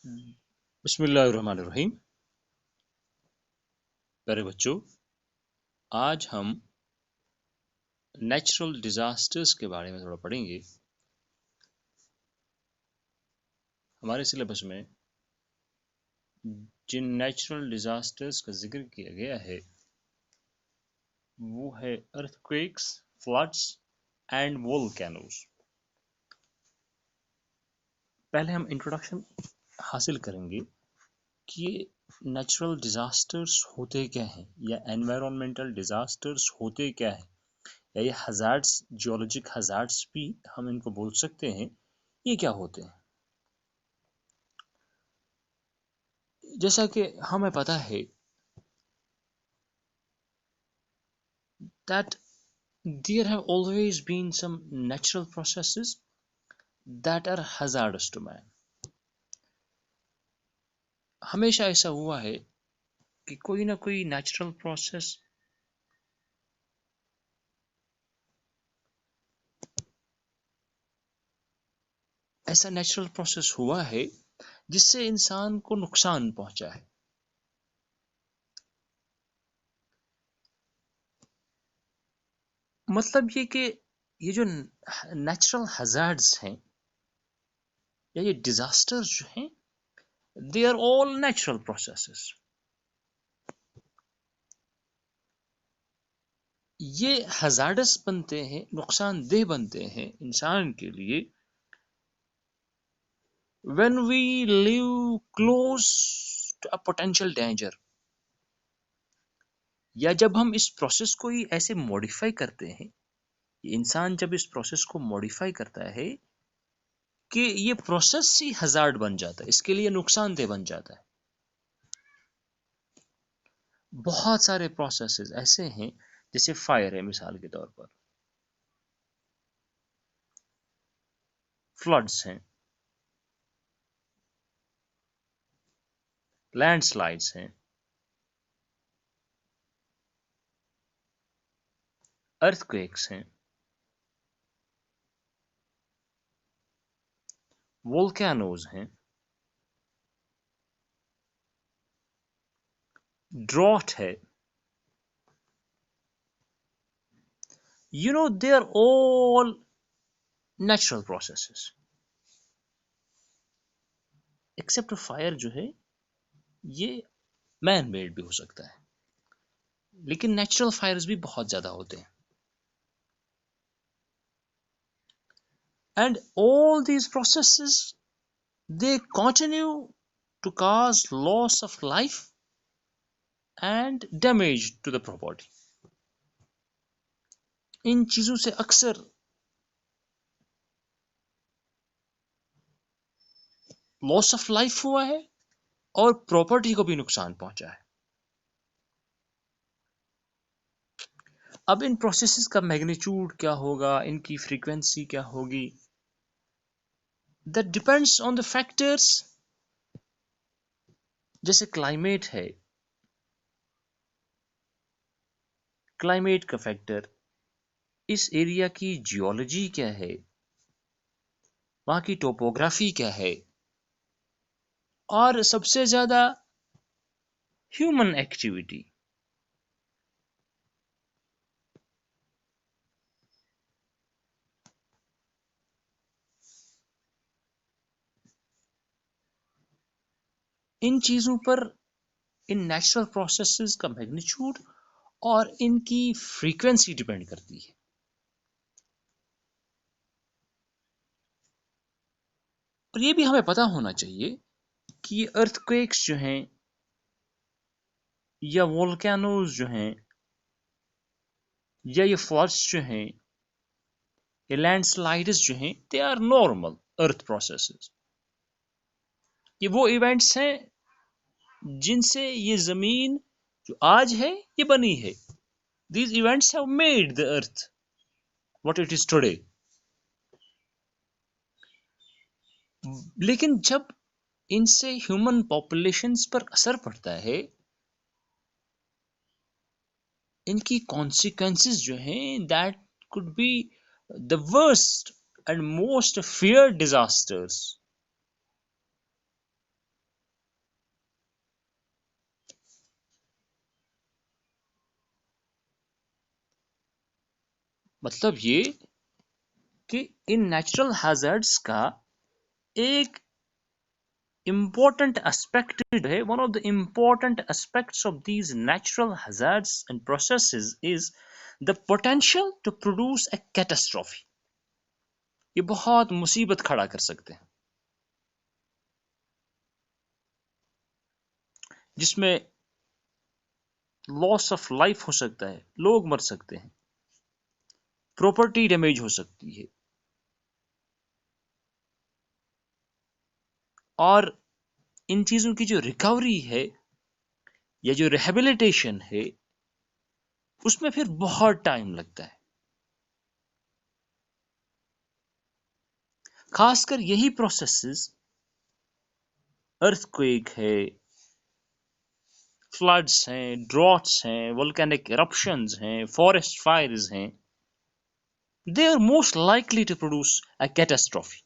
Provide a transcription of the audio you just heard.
بسم اللہ الرحمن الرحیم. پیارے بچوں، آج ہم نیچرل ڈیزاسٹرز کے بارے میں تھوڑا پڑھیں گے. ہمارے سلیبس میں جن نیچرل ڈیزاسٹرز کا ذکر کیا گیا ہے وہ ہے ارتھ کویکس، فلڈس اینڈ وولکینوز. پہلے ہم انٹروڈکشن حاصل کریں گے کہ یہ نیچرل ڈیزاسٹرز ہوتے کیا ہیں، یا انوائرمنٹل ڈیزاسٹرز ہوتے کیا ہیں، یا یہ ہزارڈس، جیولوجک ہزارڈس بھی ہم ان کو بول سکتے ہیں. یہ کیا ہوتے ہیں؟ جیسا کہ ہمیں پتہ ہے that there have always been some natural processes that are hazardous to man. ہمیشہ ایسا ہوا ہے کہ کوئی نہ کوئی نیچرل پروسیس ایسا نیچرل پروسیس ہوا ہے جس سے انسان کو نقصان پہنچا ہے. مطلب یہ کہ یہ جو نیچرل ہزارڈز ہیں یا یہ ڈیزاسٹرز جو ہیں they are all natural processes. یہ ہزارڈس بنتے ہیں، نقصان دہ بنتے ہیں انسان کے لیے when we live close to a potential danger، یا جب ہم اس پروسیس کو ہی ایسے موڈیفائی کرتے ہیں. انسان جب اس پروسیس کو موڈیفائی کرتا ہے کہ یہ پروسیس ہی ہزارڈ بن جاتا ہے، اس کے لیے نقصان دہ بن جاتا ہے. بہت سارے پروسیسز ایسے ہیں، جیسے فائر ہے مثال کے طور پر، فلڈس ہیں، لینڈ سلائڈس ہیں، ارتھ کویکس ہیں، وولکینوز ہیں، ڈراٹ ہے. they are all natural processes except fire جو ہے یہ مین میڈ بھی ہو سکتا ہے، لیکن نیچرل فائرز بھی بہت زیادہ ہوتے ہیں. And all these processes they continue to cause loss of life and damage to the property. ان چیزوں سے اکثر لاس آف لائف ہوا ہے اور پراپرٹی کو بھی نقصان پہنچا ہے. اب ان پروسیسز کا میگنیچیوڈ کیا ہوگا، ان کی فریکوینسی کیا ہوگی، that depends on the factors. جیسے کلائمیٹ ہے، کلائمیٹ کا فیکٹر، اس ایریا کی جیولوجی کیا ہے، وہاں کی ٹوپوگرافی کیا ہے، اور سب سے زیادہ ہیومن ایکٹیویٹی. ان چیزوں پر ان نیچرل پروسیسز کا میگنیچیوڈ اور ان کی فریکوینسی ڈیپینڈ کرتی ہے. اور یہ بھی ہمیں پتا ہونا چاہیے کہ یہ ارتھ کویکس جو ہیں یا وولکینوز جو ہیں یا یہ فلڈس جو ہیں یا لینڈ سلائڈز جو ہیں they are normal earth processes. یہ وہ ایونٹس ہیں جن سے یہ زمین جو آج ہے یہ بنی ہے. These events have made the earth what it is today. لیکن جب ان سے ہیومن پاپولیشنز پر اثر پڑتا ہے، ان کی کانسیکوینسز جو ہیں that could be the worst and most feared disasters. مطلب یہ کہ ان نیچرل ہیزارڈس کا ایک important aspect ہے, one of the important aspects of these natural hazards and processes is the potential to produce a catastrophe. یہ بہت مصیبت کھڑا کر سکتے ہیں جس میں لاس آف لائف ہو سکتا ہے, لوگ مر سکتے ہیں, پراپرٹی ڈیمیج ہو سکتی ہے, اور ان چیزوں کی جو ریکوری ہے یا جو ریہیبلیٹیشن ہے اس میں پھر بہت ٹائم لگتا ہے. خاص کر یہی پروسیسز ارتھ کویک ہے, فلڈس ہیں, ڈراٹس ہیں, volcanic eruptions ہیں, فارسٹ فائرز ہیں, they are most likely to produce a catastrophe.